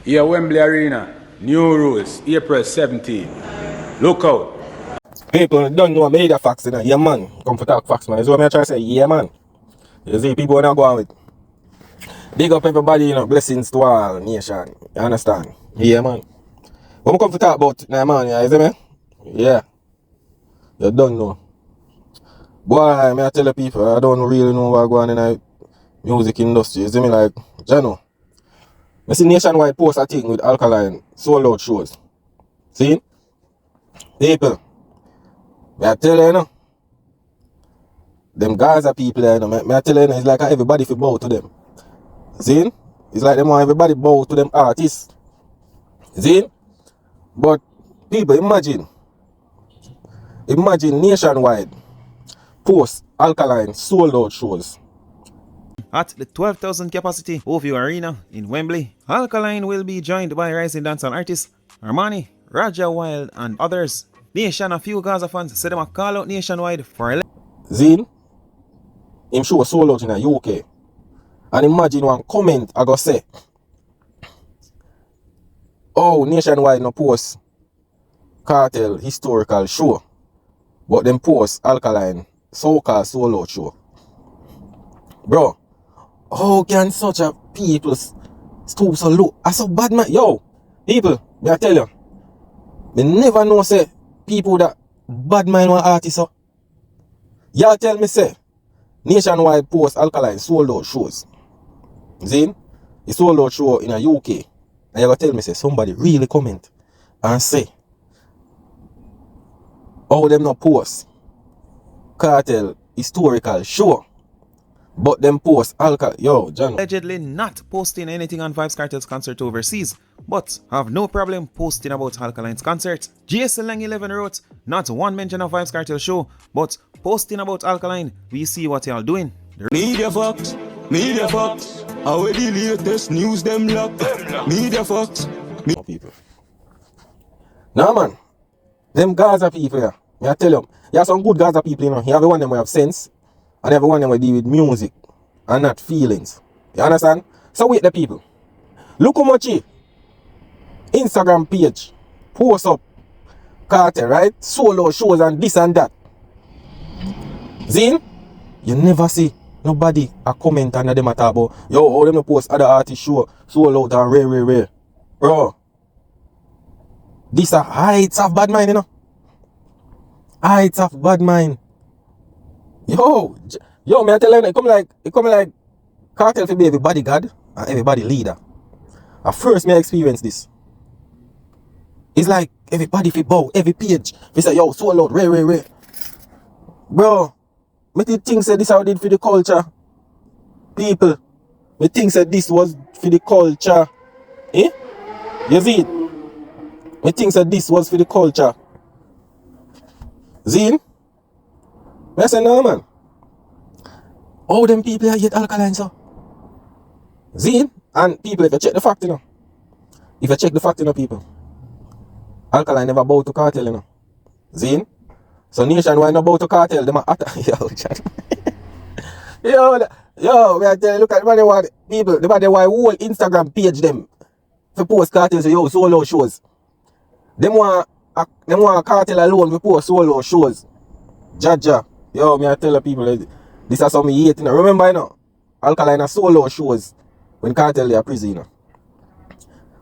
Yeah, Wembley Arena, new rules, April 17. Look out. People don't know media facts, you know. Yeah, man. Come for talk facts, man. That's what I'm trying to say. Yeah, man. You see, people not going with. Big up everybody, you know. Blessings to all nation. You understand? Yeah, man. When we come to talk about now, man, you see me? Yeah. You don't know. Boy, may I tell the people, I don't really know what's going on in the music industry. You see me? Like, you know. I see Nationwide post a thing with Alkaline sold out shows. See? People. May I tell you, you know. Them Gaza people, you know, may I tell you, it's like everybody feel bow to them. See? It's like them want everybody bow to them artists. See? But people, imagine Nationwide post Alkaline sold out shows. At the 12,000 capacity OVO Arena in Wembley, Alkaline will be joined by rising dancehall artists Armani, Raja Wild, and others. Nation, a few Gaza fans said them a call out Nationwide for Zin, him show sold out in the UK. And imagine one comment I go say, oh, Nationwide no post Cartel historical show, but them post Alkaline so-called sold out show. Bro, how can such a people stoop so low? I so bad man. Yo, people, may I tell you, me never know say people that bad mind one artist so. Y'all tell me say Nationwide post Alkaline sold out shows. See? He sold out show in a UK. And you gotta tell me say somebody really comment and say how them not post Cartel historical show, but them post Alkaline. Yo, John. allegedly not posting anything on Vybz Kartel's concert overseas, but have no problem posting about Alkaline's concert. GSL 11 wrote, not one mention of Vybz Kartel show, but posting about Alkaline. We see what y'all doing. Media facts, how the latest news them lock. Media facts. People. Nah, man. Them Gaza people here, I tell you, you have some good Gaza people, you know. You have one of them who have sense, and every one of them will deal with music and not feelings. You understand? So wait the people. Look how much Instagram page post up Cartel, right? Solo shows and this and that. Zin, you never see nobody a comment under them at about, yo, how them post other artists show solo out and rare. Bro, this a heights of bad mind, you know. Heights of bad mind. Yo, may I tell you, it come like Cartel to be everybody God and everybody leader. At first, me experience this. It's like everybody fi bow, every page. We say, yo, so loud, rare. Bro, me think say this how I did for the culture. People, me think say this was for the culture. Eh? You see it? Me think say this was for the culture. Zin? I say, no, man. All them people are yet Alkaline, so. Zin? And people, if you check the fact, you know. If you check the fact, you know, people. Alkaline never bow to Cartel, you know. Zin? So Nationwide no bow to Cartel, them are yo, chat. yo, me I tell you, look at the body people, the body why whole Instagram page them for post Cartel, so yo, solo shows. Them want Cartel alone for post solo shows. Jaja. Yo, me I tell the people, this is something me hate, you know. Remember, you know, Alkaline are solo shows when Cartel they are prison, you know.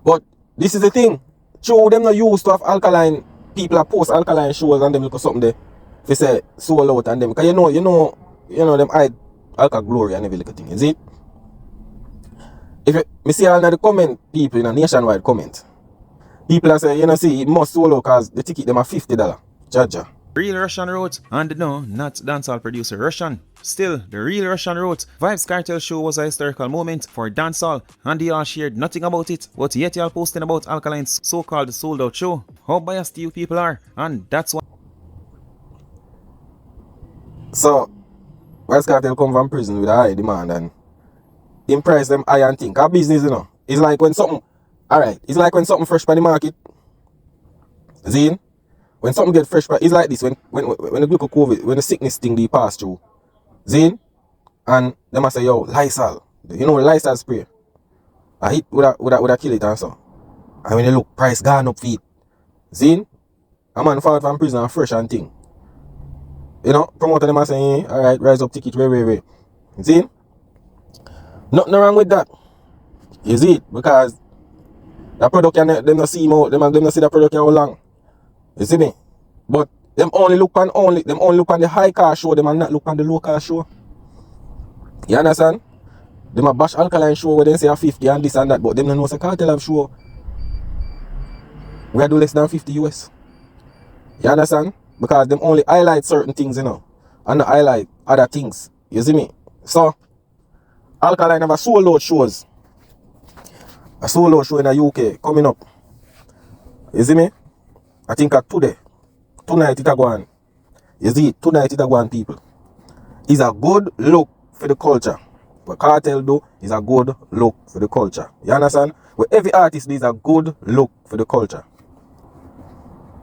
But this is the thing. True, them not used to have Alkaline. People are post Alkaline shows and them look at something there. If they say sold out and them, because you know them hide Alka glory and every little thing, is it? If me see all the comment people in a Nationwide comment, people are saying, you know, see, it must sold out because the ticket them are $50. Jaja. Real Russian wrote, and no, not dancehall producer Russian. Still, the real Russian wrote, Vybz Kartel show was a historical moment for dancehall, and they all shared nothing about it, but yet y'all posting about Alkaline's so-called sold out show. How biased you people are, and that's why. So, Vybz Kartel come from prison with a high demand and impress them high and think. Our business, you know, it's like when something, alright, it's like when something fresh by the market. Zine? When something get fresh, it's like this. When the glucose COVID, when the sickness thing they pass through, Zin, and they must say, yo, Lysol. You know the Lysol spray. A hit would kill it and so. And when you look, price gone up feet. See? A man fall out from prison and fresh and thing. You know, promoter them are saying, alright, rise up ticket, way. See? Nothing wrong with that. You see it? Because the product can them not see more, them not see the product how long. You see me? But them only look on the high car show, them and not look on the low car show. You understand? Them a bash Alkaline show where they say a 50 and this and that, but them don't know say Cartel have show. We do less than 50 US. You understand? Because them only highlight certain things, you know, and not highlight other things. You see me? So Alkaline have a sold out shows. A sold out show in the UK coming up. You see me? I think at tonight it a go on. You see it? Tonight it a go on, people. It's a good look for the culture. What Cartel do is a good look for the culture. You understand? Where every artist is a good look for the culture.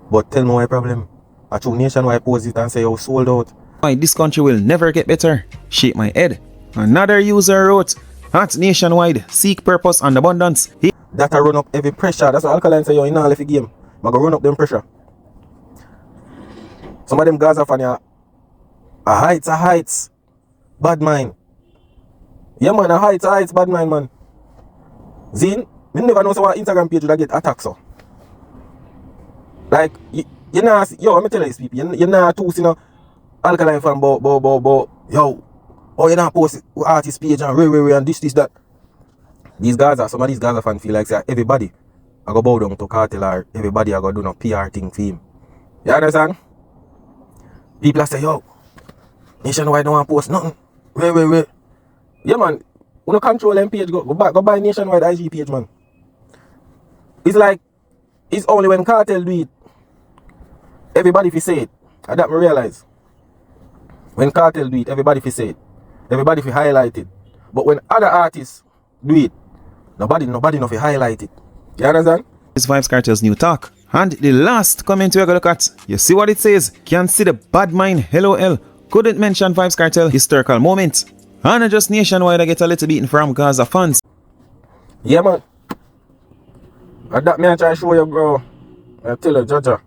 But tell me why problem. I choose nationwide post it and say you sold out. Why this country will never get better. Shake my head. Another user wrote, at nationwide, seek purpose and abundance. That I run up every pressure. That's what Alkaline say, yo, in all every game. I go run up them pressure. Some of them Gaza fan are heights. Bad mind. Yeah man, a heights, bad mind man. Zine, me never know someone Instagram page would get attacked so. Like, you know, yo, let me tell you this people, you know too see no Alkaline fan but yo, oh you not post artist page and way and this, that. Some of these Gaza fans feel like say everybody I go bow down to Cartel or everybody I go do no PR thing for him. You understand? People say, yo, nationwide don't want to post nothing. Way. Yeah man, when you control them page, go buy nationwide IG page man. It's like, it's only when Cartel do it, everybody fi say it. And that me realize. When Cartel do it, everybody fi say it. Everybody fi highlight it. But when other artists do it, nobody no fi highlight it. You understand? This Vybz Kartel's new talk. And the last comment we're gonna look at, you see what it says? Can't see the bad mind, LOL. Couldn't mention Vybz Kartel historical moment. And just nationwide I get a little beaten from Gaza fans. Yeah man. And that me I try to show you bro. I tell you, Jaja.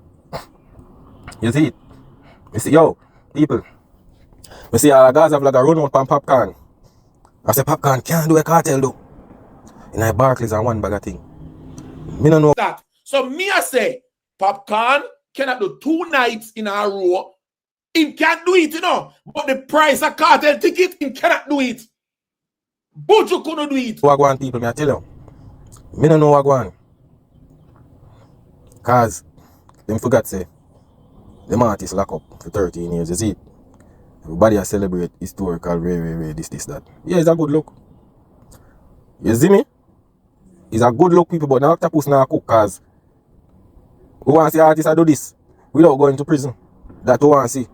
You see it? You see, yo, people. You see Gaza vlog a run out on Popcaan. I say Popcaan can't do a Cartel do. In a Barclays and one bag of thing. Me no know that. So me I say, Popcaan cannot do 2 nights in a row. He can't do it, you know. But the price of Cartel ticket, he cannot do it. Buju couldn't do it. Wagwan people, me I tell you. Me no know Wagwan. Cause them forgot say them artists lock up for 13 years, you see it? Everybody a celebrate historical way, this, that. Yeah, it's a good look. You see me? It's a good look, people, but now octopus now cook, cause we want to see artists do this without going to prison. That we want to see.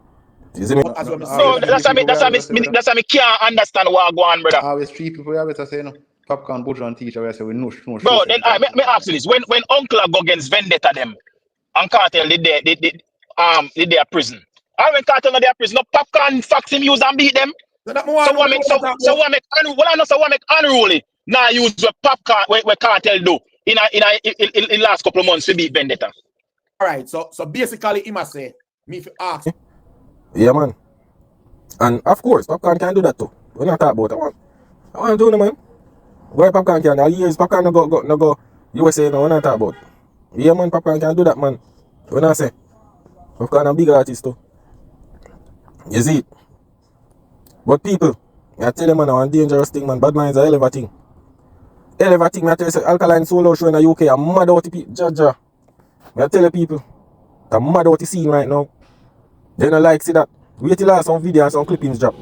You see me? No, that's why me can't understand what go on, brother. Always 3 people you better say no. Popcaan, Buju and teacher, we say we no. Bro, then me ask you this. When Uncle go against Vendetta them and Cartel did their prison. And when Cartel did their prison, no Popcaan fox him use and beat them. So what make unruly now use the Popcaan where Cartel do in last couple of months to beat Vendetta. Alright, so basically he must say me if you ask. Yeah man. And of course Popcaan can do that too. We're not talking about that. I want to do it man. Why Popcaan can? All years Popcaan no go USA no, we're not talking about. Yeah man, Popcaan can do that man. When I say Popcaan a big artist too. You see it? But people, I tell you man, one dangerous thing man, bad minds are hell of a thing. Hell of a thing, I tell you, Alkaline solo show in the UK, I'm mad out the people, Jaja. I tell you people, I'm mad out the scene right now. They don't like see that. Wait till I have some video and some clippings drop.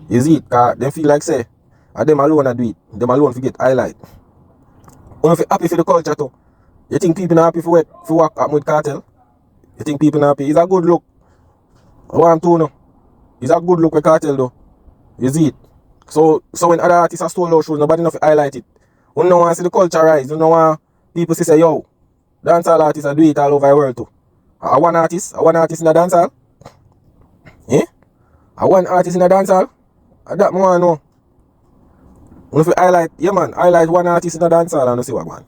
You see it? Cause they feel like say, them alone I do it. Them alone forget highlight. When you happy for the culture too. You think people not happy for work with Cartel? You think people not happy? It's a good look. I want to know. It's a good look with Cartel though. You see it? So when other artists are stole out shows, nobody enough highlight it. We don't want to see the culture rise. We don't want people to say, yo, dancehall artists are doing it all over the world too. I one artist in the dancehall. Eh? I one artist in the dancehall. That I want to know. If you highlight, yeah man, highlight one artist in the dancehall and see what man.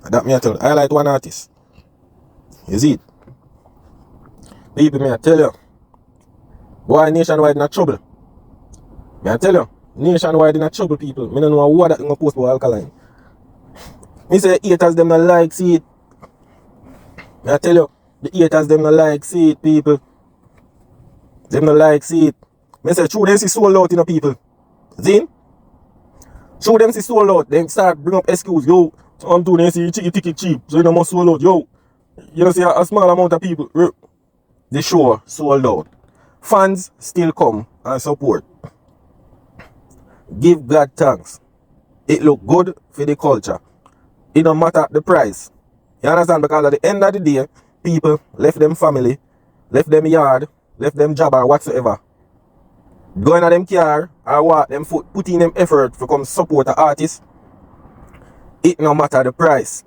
That me I tell you. I like one artist. You see it? People, me I tell you. Boy, nationwide in a trouble. Me I tell you. Nationwide in a trouble, people. Me don't know what that gonna post about Alkaline. Me say haters them not like see it. Me I tell you. The haters them not like see it, people. Them not like see it. Me say true them see sold out in the people. See? Show them see sold out. Then start bring up excuse. Yo, I'm doing this, you ticket cheap. So you don't must sold out. Yo. You know see a small amount of people. The show sold out. Fans still come and support. Give God thanks. It look good for the culture. It don't matter the price. You understand? Because at the end of the day, people left them family, left them yard, left them job or whatsoever. Going at them car or what, them foot, put in them effort to come support the artist. It no matter the price.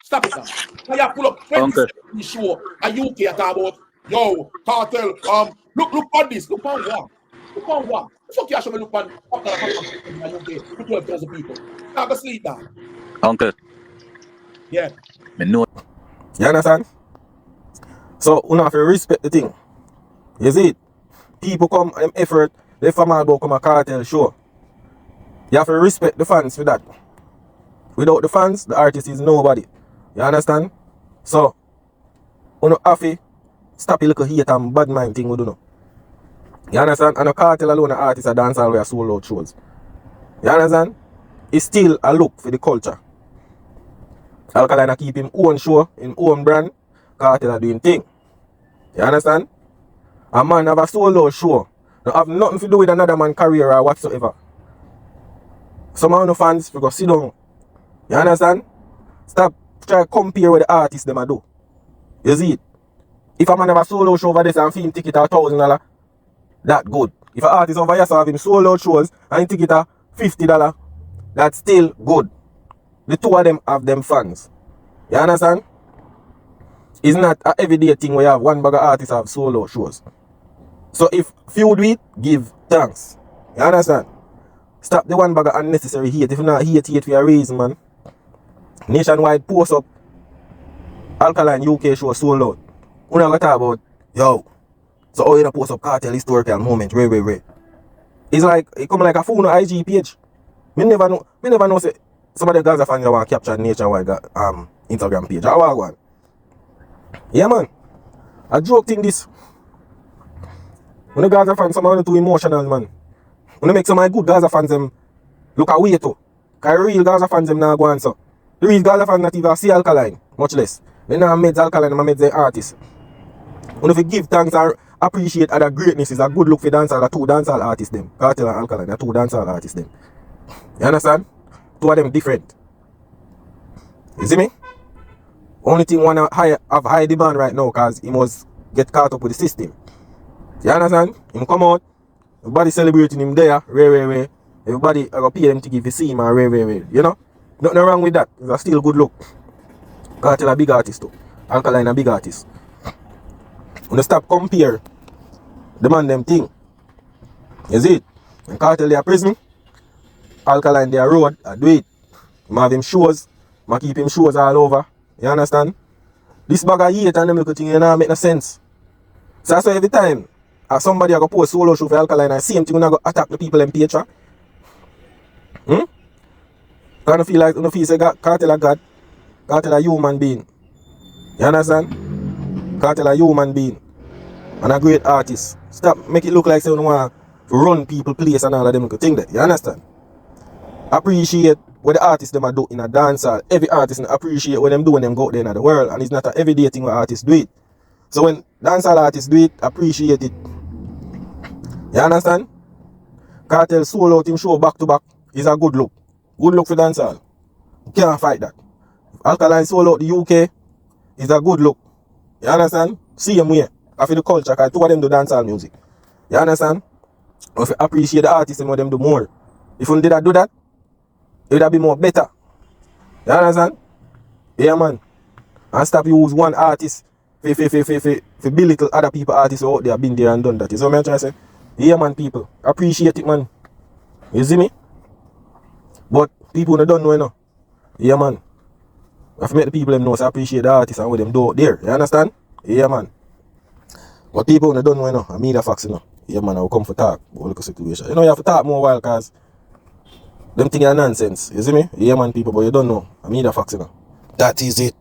Stop it now. Now you pull up 20 show and UK talk about yo, cartel, look on this, look on what? Look on what? It's okay, I show me look on UK, 12,000 people. Now go sleep down. Uncle. Yeah. Me know. You understand? So you have to respect the thing. You see it? People come and effort, they from all about come a cartel show. You have to respect the fans for that. Without the fans, the artist is nobody. You understand? So you have to stop a little hate and bad mind thing we do know. You understand? And a cartel alone, the artists are dancehall where sold out shows. You understand? It's still a look for the culture. Alkaline keep him own show, him own brand. Cartel are doing thing. You understand? A man have a solo show. Don't have nothing to do with another man's career or whatsoever. Some of the fans go sit down. You understand? Stop try to compare with the artists them do. You see it? If a man have a solo show over this and film ticket at $1,000, that good. If an artist over here have him solo shows and ticket at $50, that's still good. The two of them have them fans. You understand? It's not an everyday thing where you have one bag of artists have solo shows. So if few do it, give thanks. You understand? Stop the one bag of unnecessary hate. If you not hate for a reason, man. Nationwide post up Alkaline UK show sold out. We're not going to talk about, yo, so how you not post up cartel historical moment, right. It's like, it come like a phone on IG page. Me never know say, some of the Gaza fans want to capture Nationwide Instagram page. How I want? Yeah, man. I joke thing this. When the Gaza fans, some of them too emotional, man. When they make some of my good Gaza fans them look away too. Because real Gaza fans them now go on so. The real Gaza fans not even see Alkaline, much less. They now made Alkaline and made the artists. When if you give thanks and appreciate other greatness is a good look for dancehall, the two dancehall artists them. Cartel and Alkaline, the two dancehall artists them. You understand? Two of them different. You see me? Only thing one have high demand right now because he must get caught up with the system. You understand? Him come out, everybody celebrating him there, rare. Everybody are gonna pay them to give you see him and rare. You know? Nothing wrong with that. It's a still good look. Cartel a big artist too. Alkaline a big artist. When you stop compare the man them thing. You see it? When Cartel they are prison, Alkaline they are road, I do it. I have him shows, I keep him shows all over. You understand? This bag of hate and them little thing you know make no sense. So that's why every time somebody go post solo show for Alkaline and same thing you go attack the people in page. I don't feel like you feel say Cartel a God. Cartel a human being. You understand? Cartel a human being. And a great artist. Stop make it look like say you want to run people place and all of them thing that. You understand? Appreciate what the artists them do in a dancehall. Every artist appreciate what them do when them go out there in the world. And it's not an everyday thing where artists do it. So when dancehall artists do it, appreciate it. You understand? Cartel solo out him show back to back is a good look. Good look for dancehall. You can't fight that. Alkaline solo out the UK is a good look. You understand? Same way. After the culture, because two of them do dancehall music. You understand? If you appreciate the artists and what them do more. If you did do that, it would have been more better. You understand? Yeah, man. And stop use one artist for belittle other people artists out there been there and done that. You see what I'm trying to say? Yeah, man, people. Appreciate it, man. You see me? But people don't know, you know. Yeah, man. We have to make the people them know, so appreciate the artists and what them do out there. You understand? Yeah, man. But people don't know, you know, and media facts, you know. Yeah, man, I will come for talk about the situation. You know, you have to talk more while, because them things are nonsense. You see me? Yeah, man, people, but you don't know. And media facts, you know. That is it.